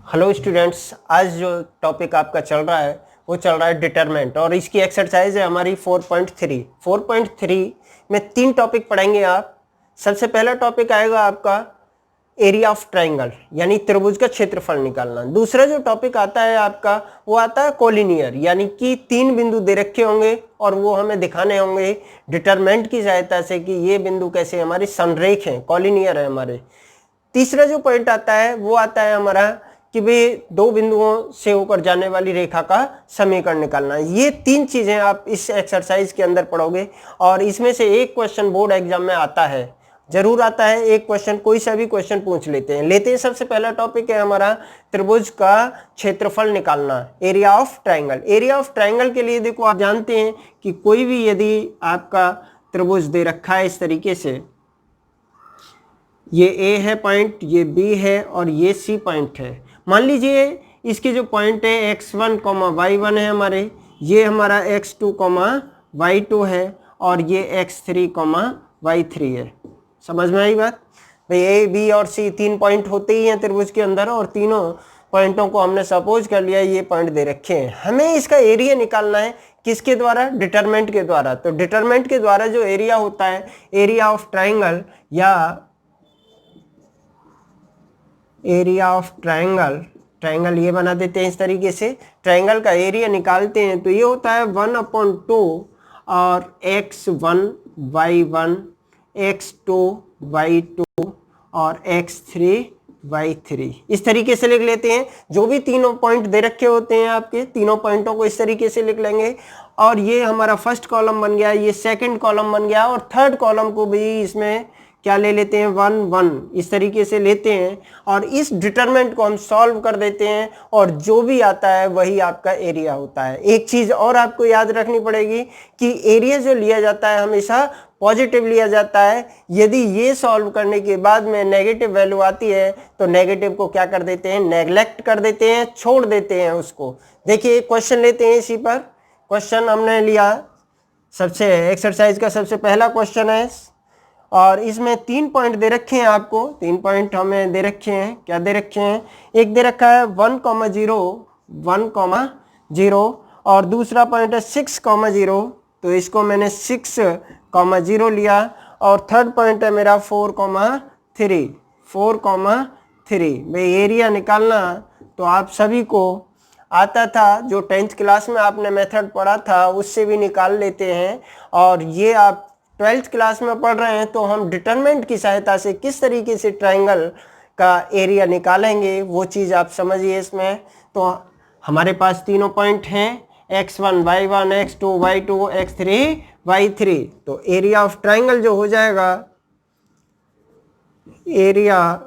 Hello students, आज जो topic आपका चल रहा है वो चल रहा है डिटरमेंट और इसकी एक्सरसाइज है हमारी 4.3। 4.3 में 3 टॉपिक पढ़ेंगे आप। सबसे पहला टॉपिक आएगा आपका एरिया ऑफ ट्राइंगल यानी त्रिभुज का क्षेत्रफल निकालना। दूसरा जो टॉपिक आता है आपका वो आता है कोलिनियर यानी कि 3 बिंदु दे रखे होंगे और वो हमें दिखाने होंगे डिटरमेंट की सहायता से कि ये बिंदु कैसे हमारी संरेख हैं, कोलिनियर है हमारे। तीसरा जो पॉइंट आता है वो आता है हमारा कि भाई 2 बिंदुओं से होकर जाने वाली रेखा का समीकरण निकालना। ये 3 चीजें आप इस एक्सरसाइज के अंदर पढ़ोगे और इसमें से एक क्वेश्चन बोर्ड एग्जाम में आता है, जरूर आता है एक क्वेश्चन, कोई सा भी क्वेश्चन पूछ लेते हैं। सबसे पहला टॉपिक है हमारा त्रिभुज का क्षेत्रफल निकालना, area of triangle. Area of triangle के लिए देखो, आप जानते हैं कि कोई भी यदि आपका त्रिभुज दे रखा है इस तरीके से, ये ए है पॉइंट, ये बी है और ये सी पॉइंट है। मान लीजिए इसके जो पॉइंट है x1, y1 है हमारे, ये हमारा x2, y2 है और ये x3, y3 है। समझ में आई बात? भाई ए बी और सी 3 पॉइंट होते ही हैं त्रिभुज के अंदर और तीनों पॉइंटों को हमने सपोज कर लिया ये पॉइंट दे रखे हैं। हमें इसका एरिया निकालना है, किसके द्वारा? डिटरमेंट के द्वारा। तो डिटरमेंट के द्वारा जो एरिया होता है, एरिया ऑफ ट्राइंगल या एरिया ऑफ ट्राइंगल ये बना देते हैं इस तरीके से। ट्राइंगल का एरिया निकालते हैं तो ये होता है 1/2 और x1 y1, x2 y2 और x3 y3 इस तरीके से लिख लेते हैं। जो भी तीनों पॉइंट दे रखे होते हैं आपके, तीनों पॉइंटों को इस तरीके से लिख लेंगे और ये हमारा फर्स्ट कॉलम बन गया, ये सेकंड कॉलम बन गया और थर्ड कॉलम को भी इसमें क्या ले लेते हैं, 1 1 इस तरीके से लेते हैं और इस डिटरमेंट को हम सॉल्व कर देते हैं और जो भी आता है वही आपका एरिया होता है। एक चीज और आपको याद रखनी पड़ेगी कि एरिया जो लिया जाता है हमेशा पॉजिटिव लिया जाता है। यदि ये सॉल्व करने के बाद में नेगेटिव वैल्यू आती है तो नेगेटिव को क्या कर देते हैं, नेग्लेक्ट कर देते हैं, छोड़ देते हैं उसको। देखिए क्वेश्चन लेते हैं इसी पर। क्वेश्चन हमने लिया, सबसे एक्सरसाइज का सबसे पहला क्वेश्चन है और इसमें 3 पॉइंट दे रखे हैं आपको। 3 पॉइंट हमें दे रखे हैं, क्या दे रखे हैं? एक दे रखा है 1,0 और दूसरा पॉइंट है 6,0, तो इसको मैंने 6,0 लिया और थर्ड पॉइंट है मेरा 4,3। भाई एरिया निकालना तो आप सभी को आता था, जो 10th क्लास में आपने मेथड पढ़ा था उससे भी निकाल लेते हैं और ये आप 12th क्लास में पढ़ रहे हैं तो हम डिटरमेंट की सहायता से किस तरीके से ट्राइंगल का एरिया निकालेंगे वो चीज़ आप समझिए इसमें। तो हमारे पास तीनों पॉइंट हैं, x1 y1, x2 y2, x3 y3। तो एरिया ऑफ ट्राइंगल जो हो जाएगा, एरिया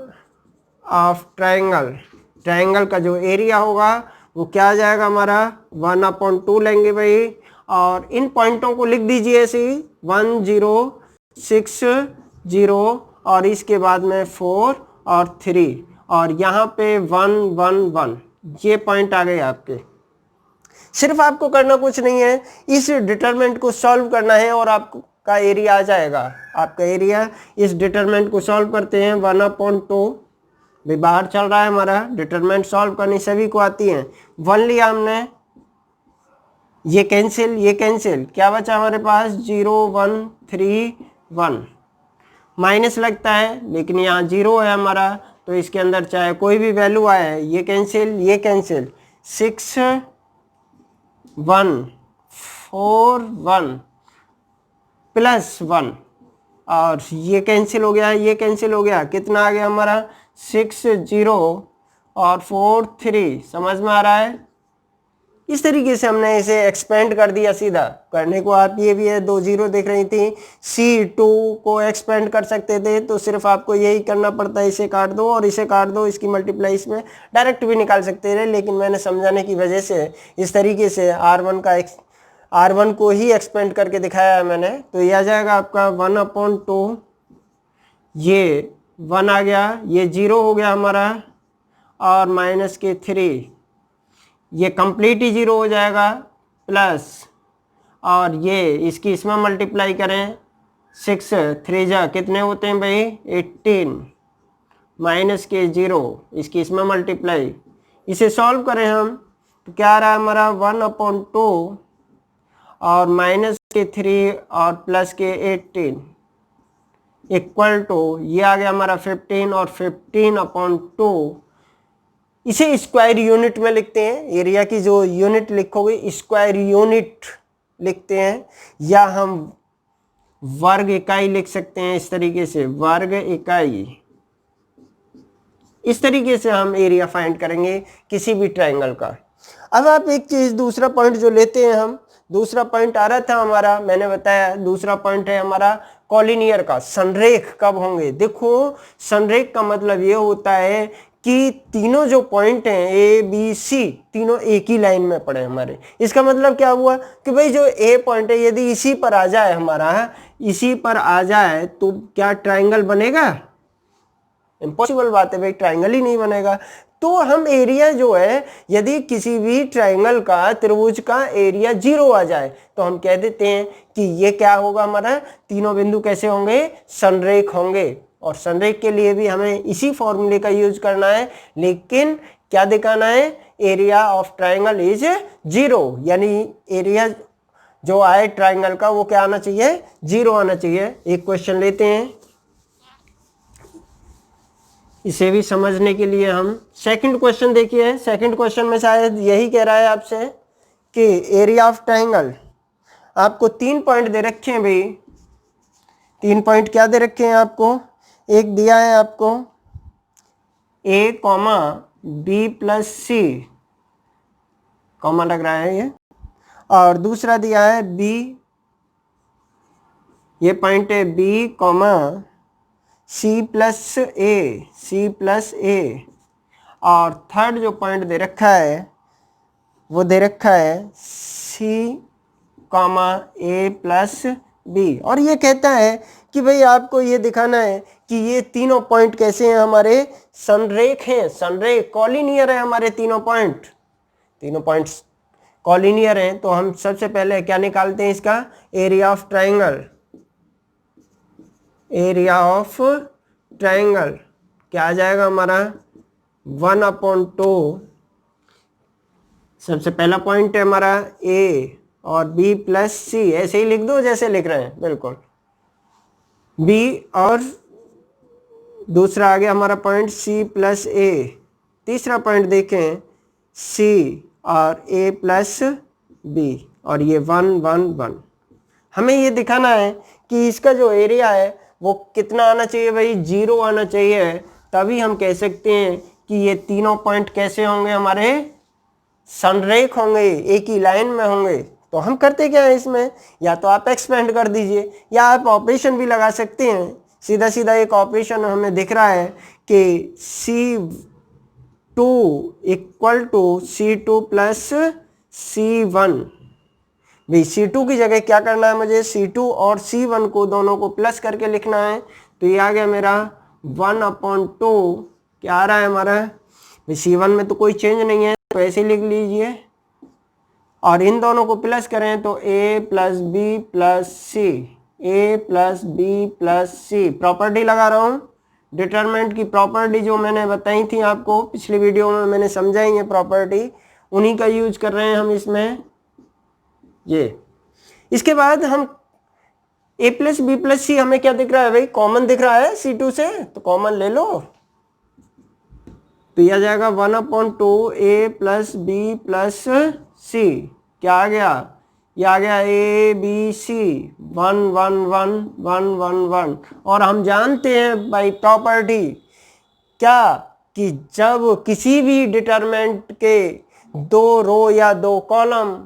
ऑफ ट्राइंगल का जो एरिया होगा वो क्या आ जाएगा हमारा, 1/2 लेंगे भाई और इन पॉइंटों को लिख दीजिए ऐसे ही 1 0 6 0 और इसके बाद में 4 और 3 और यहाँ पे 1 1 1 ये पॉइंट आ गए आपके। सिर्फ आपको करना कुछ नहीं है, इस डिटरमेंट को सॉल्व करना है और आपका एरिया आ जाएगा। आपका एरिया, इस डिटरमेंट को सॉल्व करते हैं 1/2 भी बाहर चल रहा है हमारा। डिटरमेंट सॉल्व करनी सभी को आती है। 1 लिया हमने, ये कैंसिल, क्या बचा हमारे पास, 0 1 3 1 माइनस लगता है लेकिन यहाँ 0 है हमारा तो इसके अंदर चाहे कोई भी वैल्यू आए, ये कैंसिल 6 1 4 1 प्लस 1 और ये कैंसिल हो गया, कितना आ गया हमारा 6 0 और 4 3। समझ में आ रहा है? इस तरीके से हमने इसे एक्सपेंड कर दिया सीधा। करने को आप ये भी है, 2 0 देख रही थी, C2 को एक्सपेंड कर सकते थे तो सिर्फ आपको यही करना पड़ता है, इसे काट दो और इसे काट दो, इसकी मल्टीप्लाई इसमें डायरेक्ट भी निकाल सकते थे लेकिन मैंने समझाने की वजह से इस तरीके से R1 को ही एक्सपेंड करके दिखाया है मैंने। तो ये आ जाएगा आपका 1/2, ये 1 आ गया, ये 0 हो गया हमारा और माइनस के 3, ये कंप्लीट ही 0 हो जाएगा प्लस और ये इसकी इसमें मल्टीप्लाई करें 6 3 जा कितने होते हैं भाई 18 माइनस के 0 इसकी इसमें मल्टीप्लाई इसे सॉल्व करें हम तो क्या आ रहा है हमारा 1/2 और -3 और +18 इक्वल टू ये आ गया हमारा 15 और 15/2। इसे स्क्वायर यूनिट में लिखते हैं, एरिया की जो यूनिट लिखोगे स्क्वायर यूनिट लिखते हैं, या हम वर्ग इकाई लिख सकते हैं इस तरीके से, वर्ग इकाई। इस तरीके से हम एरिया फाइंड करेंगे किसी भी ट्रायंगल का। अब आप एक चीज दूसरा पॉइंट जो लेते हैं हम, दूसरा पॉइंट आ रहा था हमारा, मैंने बताया दूसरा पॉइंट है हमारा कॉलिनियर का, संरेख कब होंगे। देखो संरेख का मतलब ये होता है कि तीनों जो पॉइंट हैं ए बी सी तीनों एक ही लाइन में पड़े हमारे। इसका मतलब क्या हुआ कि भाई जो ए पॉइंट है यदि इसी पर आ जाए हमारा, इसी पर आ जाए तो क्या ट्रायंगल बनेगा? इम्पॉसिबल बात है भाई, ट्रायंगल ही नहीं बनेगा। तो हम एरिया जो है, यदि किसी भी ट्रायंगल का, त्रिभुज का एरिया 0 आ जाए तो हम कह देते हैं कि ये क्या होगा हमारा, तीनों बिंदु कैसे होंगे, संरेख होंगे। और संरेख के लिए भी हमें इसी फॉर्मूले का यूज करना है, लेकिन क्या दिखाना है, एरिया ऑफ ट्रायंगल इज 0, यानी एरिया जो आए ट्रायंगल का वो क्या आना चाहिए, 0 आना चाहिए। एक क्वेश्चन लेते हैं, इसे भी समझने के लिए हम सेकंड क्वेश्चन देखिए। सेकंड क्वेश्चन में शायद यही कह रहा है आपसे कि एरिया ऑफ ट्रायंगल, आपको 3 पॉइंट दे रखे हैं भाई, 3 पॉइंट क्या दे रखे हैं आपको, एक दिया है आपको a, b + c, कॉमा लग रहा है ये, और दूसरा दिया है b, ये पॉइंट है b, C + a, और थर्ड जो पॉइंट दे रखा है वो दे रखा है C, A + b, और ये कहता है कि भाई आपको ये दिखाना है कि ये तीनों पॉइंट कैसे हैं, हमारे संरेख हैं, संरेख कॉलिनियर है हमारे तीनों पॉइंट, तीनों पॉइंट्स कॉलिनियर हैं। तो हम सबसे पहले क्या निकालते हैं, इसका area of triangle. Area of triangle क्या आ जाएगा हमारा, 1/2, सबसे पहला पॉइंट है हमारा A और B + C, ऐसे ही लिख दो जैसे लिख रहे हैं बिल्कुल, B, और दूसरा आ गया हमारा पॉइंट C + A, तीसरा पॉइंट देखें C और A + B, और ये 1 1 1। हमें ये दिखाना है कि इसका जो एरिया है वो कितना आना चाहिए भाई, 0 आना चाहिए, तभी हम कह सकते हैं कि ये तीनों पॉइंट कैसे होंगे, हमारे संरेख होंगे, एक ही लाइन में होंगे। तो हम करते क्या है इसमें, या तो आप एक्सपेंड कर दीजिए या आप ऑपरेशन भी लगा सकते हैं। सीधा सीधा एक ऑपरेशन हमें दिख रहा है कि C2 = C2 + C1। भाई C2 की जगह क्या करना है मुझे, C2 और C1 को दोनों को प्लस करके लिखना है। तो ये आ गया मेरा 1/2, क्या आ रहा है हमारा, भाई C1 में तो कोई चेंज नहीं है तो ऐसे लिख लीजिए, और इन दोनों को प्लस करें तो A + B + C, A + B + C। Property लगा रहा हूँ, डिटरमिनेंट की प्रॉपर्टी जो मैंने बताई थी आपको पिछली वीडियो में, मैंने समझाई है प्रॉपर्टी, उन्हीं का यूज कर रहे हैं हम इसमें। ये इसके बाद हम A + B + C, हमें क्या दिख रहा है भाई, कॉमन दिख रहा है C2 से, तो कॉमन ले लो, तो यह आ जाएगा 1/2 A + B + C, क्या आ गया, यह आ गया A B C, 1 1 1 1 1 1। और हम जानते हैं बाई प्रॉपर्टी क्या, कि जब किसी भी डिटरमिनेंट के 2 रो या 2 कॉलम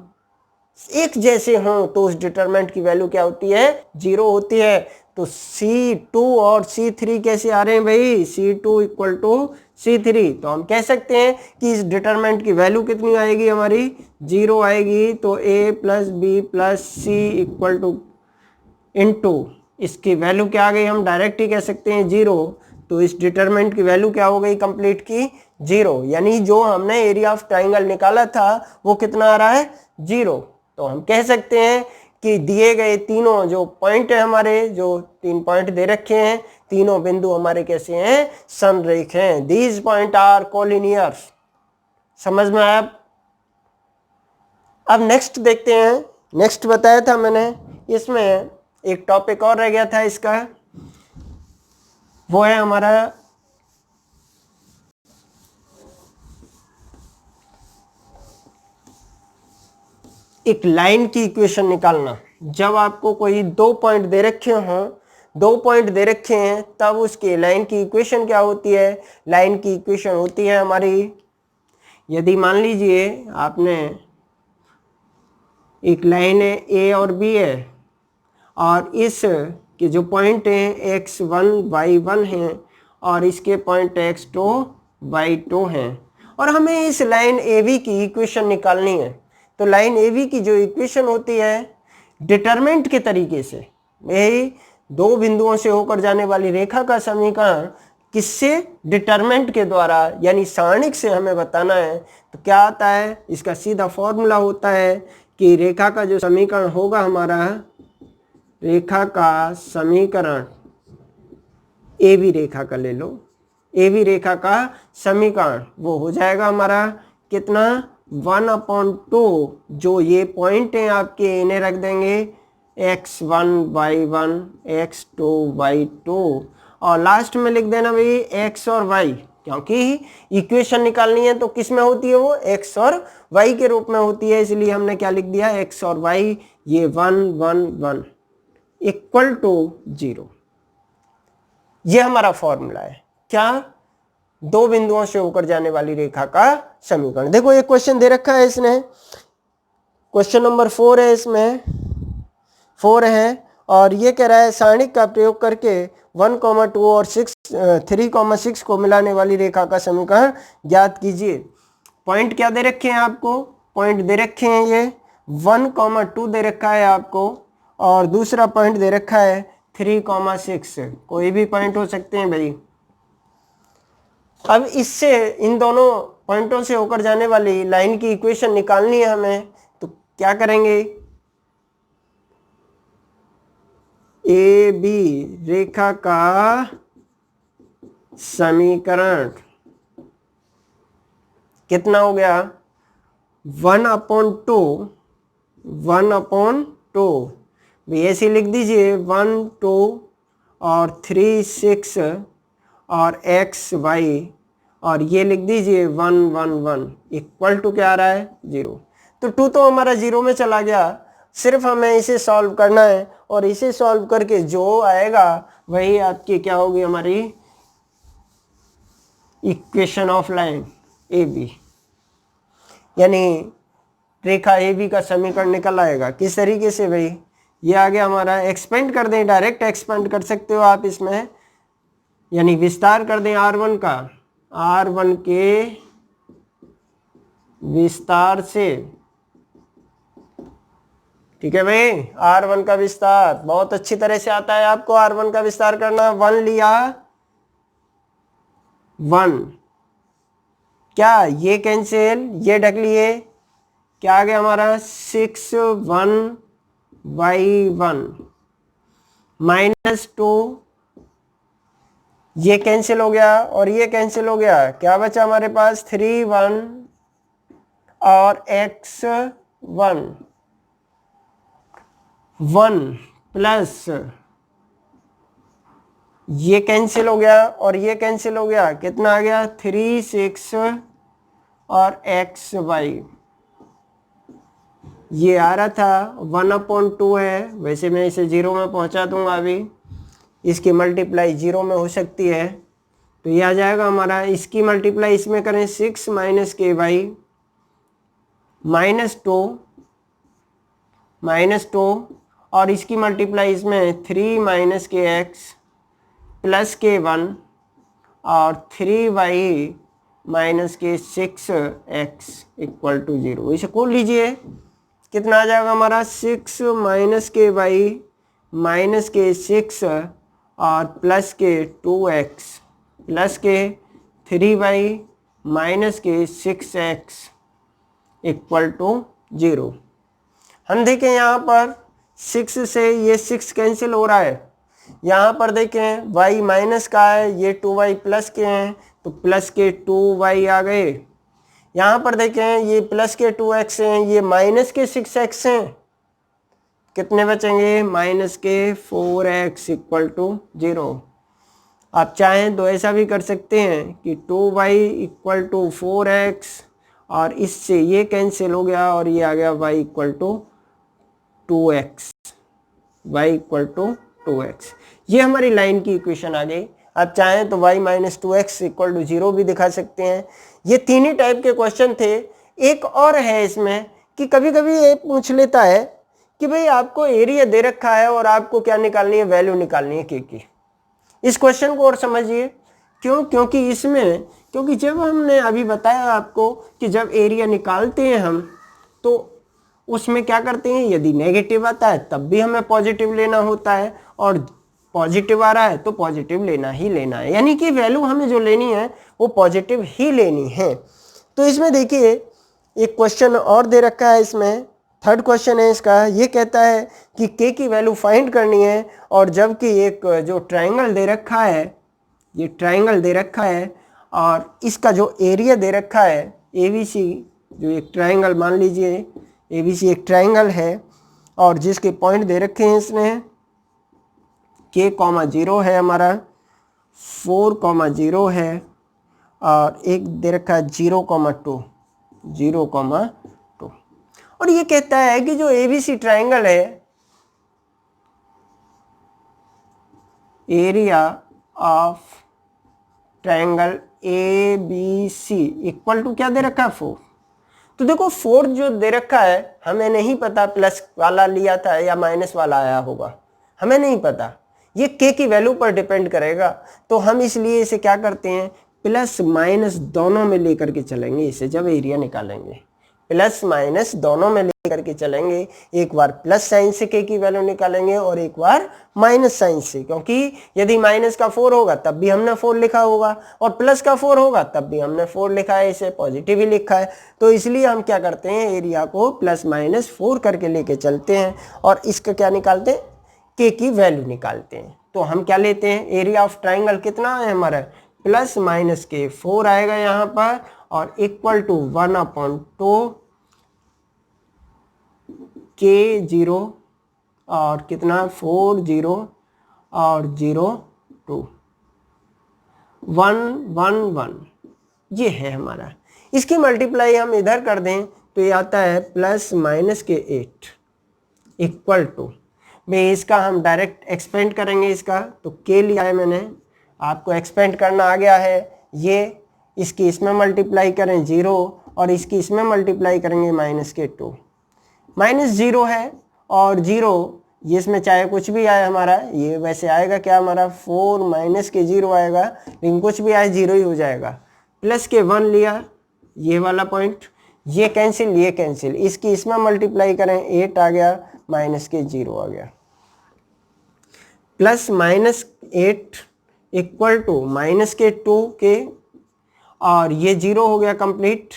एक जैसे हों तो उस डिटरमिनेंट की वैल्यू क्या होती है, 0 होती है। तो C2 और C3 कैसे आ रहे हैं भाई, C2 = C3, तो हम कह सकते हैं कि इस डिटरमिनेंट की वैल्यू कितनी आएगी हमारी, 0 आएगी। तो A + B + C * इसकी वैल्यू क्या आ गई, हम डायरेक्ट ही कह सकते हैं 0। तो इस डिटरमिनेंट की वैल्यू क्या हो गई कंप्लीट की, 0, यानी जो हमने एरिया ऑफ ट्रायंगल निकाला था वो कितना आ रहा है, 0। तो हम कह सकते हैं कि दिए गए तीनों जो पॉइंट है हमारे, जो 3 पॉइंट दे रखे हैं, तीनों बिंदु हमारे कैसे हैं, संरेख हैं। These point are collinears. समझ में आया? अब नेक्स्ट देखते हैं। नेक्स्ट बताया था मैंने, इसमें एक टॉपिक और रह गया था इसका, वो है हमारा एक लाइन की इक्वेशन निकालना। जब आपको कोई 2 पॉइंट दे रखे हों, 2 पॉइंट दे रखे हैं, तब उसके लाइन की इक्वेशन क्या होती है? लाइन की इक्वेशन होती है हमारी, यदि मान लीजिए आपने एक लाइन है ए और बी है, और इस के जो पॉइंट हैं x1 y1 हैं, और इसके पॉइंट x2 y2 हैं, और हमें इस लाइन AB की इक्वेशन निकालनी है। तो लाइन AB की जो इक्वेशन होती है डिटरमिनेंट के तरीके से, यही 2 बिंदुओं से होकर जाने वाली रेखा का समीकरण किससे? डिटरमिनेंट के द्वारा, यानी सारणिक से हमें बताना है। तो क्या आता है? इसका सीधा फॉर्मूला होता है कि रेखा का जो समीकरण होगा हमारा, रेखा का समीकरण, AB रेखा का ले लो, AB रेखा का समीकरण वो हो जाएगा हमारा कितना? 1/2, जो ये पॉइंट हैं आपके, इन्हें रख देंगे x1 y1 x2 y2, और लास्ट में लिख देना भाई x और y, क्योंकि इक्वेशन निकालनी है तो किस में होती है? वो x और y के रूप में होती है, इसलिए हमने क्या लिख दिया? x और y, ये 1 1 1 इक्वल टू 0। ये हमारा फॉर्मूला है। क्या? 2 बिंदुओं से होकर जाने वाली रेखा का समीकरण। देखो एक क्वेश्चन दे रखा है इसने, क्वेश्चन नंबर 4 है, इसमें 4 है, और ये कह रहा है सारणिक का प्रयोग करके 1,2 और 3,6 को मिलाने वाली रेखा का समीकरण ज्ञात कीजिए। पॉइंट क्या दे रखे हैं आपको? पॉइंट दे रखे हैं ये 1,2 दे रखा है आपको, और दूसरा पॉइंट दे रखा है 3,6। कोई भी पॉइंट हो सकते हैं भाई। अब इससे इन दोनों पॉइंटों से होकर जाने वाली लाइन की इक्वेशन निकालनी है हमें, तो क्या करेंगे? ए बी रेखा का समीकरण कितना हो गया? 1/2, 1/2 ऐसे लिख दीजिए, 1 2 और 3 6 और x y, और ये लिख दीजिए 1 1 1 इक्वल टू क्या आ रहा है? 0। तो 2 तो हमारा 0 में चला गया, सिर्फ हमें इसे सॉल्व करना है, और इसे सॉल्व करके जो आएगा वही आपकी क्या होगी? हमारी इक्वेशन ऑफ लाइन AB, यानी रेखा AB का समीकरण निकल आएगा। किस तरीके से भाई? ये आ गया हमारा, एक्सपेंड कर दें, डायरेक्ट एक्सपेंड कर सकते हो आप इसमें, यानी विस्तार कर दें R1 का, R1 के विस्तार से। ठीक है भाई, R1 का विस्तार बहुत अच्छी तरह से आता है आपको, R1 का विस्तार करना। 1 लिया, 1 क्या? ये कैंसिल, ये ढक लिए, क्या आ गया हमारा? 6 1 y1 -2, ये कैंसिल हो गया और ये कैंसिल हो गया, क्या बचा हमारे पास? 3 1 और x1 1 प्लस ये कैंसिल हो गया और ये कैंसिल हो गया, कितना आ गया? 3 6 और xy, ये आ रहा था 1/2 है, वैसे मैं इसे 0 में पहुंचा दूंगा अभी, इसकी मल्टीप्लाई 0 में हो सकती है, तो ये आ जाएगा हमारा, इसकी मल्टीप्लाई इसमें करें 6 - ky -2 और इसकी मल्टीप्लाई इसमें 3 - kx प्लस k1 और 3y -k6x इक्वल टू 0। इसे खोल लीजिए, कितना आ जाएगा हमारा? 6 - ky -k6 और प्लस के 2x प्लस के 3y -k6x इक्वल टू 0। हम देखें यहाँ पर 6 से ये 6 कैंसिल हो रहा है, यहाँ पर देखें y माइनस का है, ये 2y प्लस के हैं, तो प्लस के 2y आ गए। यहाँ पर देखें ये प्लस के 2x हैं, ये माइनस के 6x हैं, कितने बचेंगे माइनस के 4x इक्वल टू 0। आप चाहें तो ऐसा भी कर सकते हैं कि 2y इक्वल टू 4x और इससे ये कैंसिल हो गया और ये आ गया y equal to 2x, y equal to 2x। ये हमारी लाइन की इक्वेशन आ गई। आप चाहें तो y minus 2x equal to 0 भी दिखा सकते हैं। ये तीन ही टाइप के क्वेश्चन थे। एक और है इसमें कि कभी कभी ये पूछ लेता है कि भाई आपको एरिया दे रखा है और आपको क्या निकालनी है, वैल्यू निकालनी है के की। इस क्वेश्चन को और समझिए क्यों, क्योंकि इसमें क्योंकि जब हमने अभी बताया आपको कि जब एरिया निकालते हैं हम तो उसमें क्या करते हैं, यदि नेगेटिव आता है तब भी हमें पॉजिटिव लेना होता है और पॉजिटिव आ रहा है तो पॉजिटिव लेना ही लेना है, यानी कि वैल्यू हमें जो लेनी है वो पॉजिटिव ही लेनी है। तो इसमें देखिए एक क्वेश्चन और दे रखा है, इसमें थर्ड क्वेश्चन है इसका। ये कहता है कि के की वैल्यू फाइंड करनी है और जबकि एक जो ट्राइंगल दे रखा है, ये ट्राइंगल दे रखा है और इसका जो एरिया दे रखा है ABC, जो एक ट्राइंगल मान लीजिए ABC एक ट्राइंगल है और जिसके पॉइंट दे रखे हैं इसने K, 0 है हमारा, 4, 0 है और एक दे रखा है 0, 2 और ये कहता है कि जो ABC ट्राइंगल है, area of triangle ABC equal to क्या दे रखा है 4। तो देखो 4 जो दे रखा है हमें नहीं पता प्लस वाला लिया था या माइनस वाला आया होगा, हमें नहीं पता, ये के की वैल्यू पर डिपेंड करेगा। तो हम इसलिए इसे क्या करते हैं, प्लस माइनस दोनों में लेकर के चलेंगे इसे। जब एरिया निकालेंगे प्लस माइनस दोनों में लेकर के चलेंगे, एक बार प्लस साइन से के की वैल्यू निकालेंगे और एक बार माइनस साइन से, क्योंकि यदि माइनस का 4 होगा तब भी हमने 4 लिखा होगा और प्लस का 4 होगा तब भी हमने 4 लिखा है, इसे पॉजिटिव ही लिखा है। तो इसलिए हम क्या करते हैं, एरिया को प्लस माइनस 4 करके लेके चलते हैं और इसका क्या निकालते हैं, के की वैल्यू निकालते हैं। तो हम क्या लेते हैं, एरिया ऑफ ट्राइंगल कितना है हमारा, प्लस माइनस के 4 आएगा यहाँ पर और इक्वल टू 1/2 K0 और कितना 4, 0 और 0, 2, 1, 1, 1 ये है हमारा। इसकी मल्टीप्लाई हम इधर कर दें तो ये आता है प्लस माइनस के 8 इक्वल टू, भाई इसका हम डायरेक्ट एक्सपेंड करेंगे इसका, तो के लिया है मैंने, आपको एक्सपेंड करना आ गया है। ये इसकी इसमें मल्टीप्लाई करें 0 और इसकी इसमें मल्टीप्लाई करेंगे माइनस के 2, माइनस 0 है और 0 ये इसमें चाहे कुछ भी आए हमारा, ये वैसे आएगा क्या हमारा 4 माइनस के 0 आएगा, लेकिन कुछ भी आए 0 ही हो जाएगा। प्लस के 1 लिया, ये वाला पॉइंट, ये कैंसिल ये कैंसिल, इसकी इसमें मल्टीप्लाई करें 8 आ गया, माइनस के 0 आ गया, plus minus 8 equal to minus के 2 के और ये 0 हो गया कंप्लीट।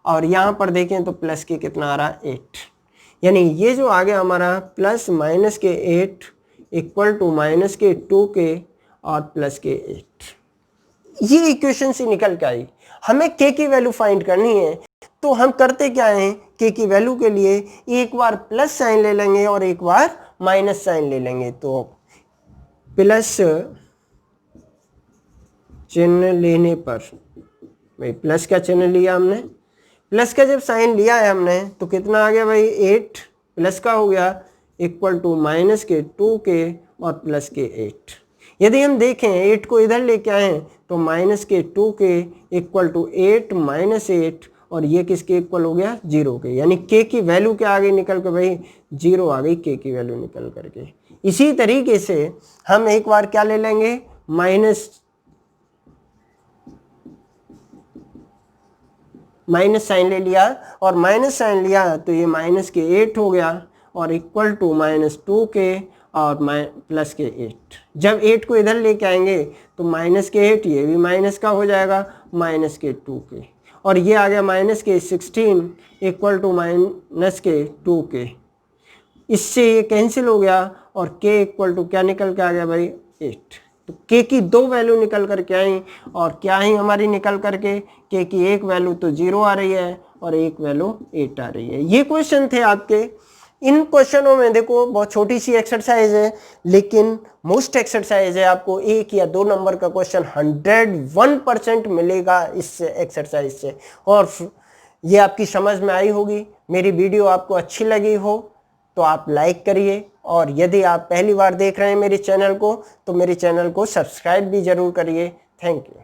और यहाँ पर देखें तो प्लस के कितना आ रहा है 8, यानी ये जो आ गया हमारा प्लस माइनस के 8 इक्वल टू माइनस के 2 के और प्लस के 8। ये इक्वेशन से निकल के आई। हमें के की वैल्यू फाइंड करनी है तो हम करते क्या हैं, के की वैल्यू के लिए एक बार प्लस साइन ले लेंगे और एक बार माइनस साइन ले लेंगे। तो प्लस चिन्ह लेने पर, भाई प्लस का चिन्ह लिया हमने, प्लस का जब साइन लिया है हमने तो कितना आ गया भाई 8 प्लस का हो गया इक्वल टू माइनस के 2 के और प्लस के 8। यदि हम देखें 8 को इधर लेके आए तो माइनस के 2 के इक्वल टू 8 माइनस 8 और ये किसके इक्वल हो गया 0 के, यानी के की वैल्यू क्या आ गई निकल के भाई 0 आ गई के की वैल्यू निकल करके। इसी तरीके से हम एक बार क्या ले लेंगे, माइनस साइन ले लिया और माइनस साइन लिया तो ये माइनस के 8 हो गया और इक्वल टू माइनस 2 के और प्लस के 8। जब 8 को इधर लेके आएंगे तो माइनस के 8 ये भी माइनस का हो जाएगा माइनस के 2 के और ये आ गया माइनस के 16 इक्वल टू माइनस के 2 के। इससे ये कैंसिल हो गया और k इक्वल टू क्या निकल के आ गया भाई 8। तो के की 2 वैल्यू निकल करके आई और क्या ही हमारी निकल करके, के की एक वैल्यू तो 0 आ रही है और एक वैल्यू 8 आ रही है। ये क्वेश्चन थे आपके। इन क्वेश्चनों में देखो बहुत छोटी सी एक्सरसाइज है लेकिन मोस्ट एक्सरसाइज है, आपको 1 या 2 नंबर का क्वेश्चन 101% मिलेगा इस एक्सरसाइज से। और ये आपकी समझ में आई होगी। मेरी वीडियो आपको अच्छी लगी हो तो आप लाइक करिए और यदि आप पहली बार देख रहे हैं मेरे चैनल को तो मेरे चैनल को सब्सक्राइब भी जरूर करिए। Thank you.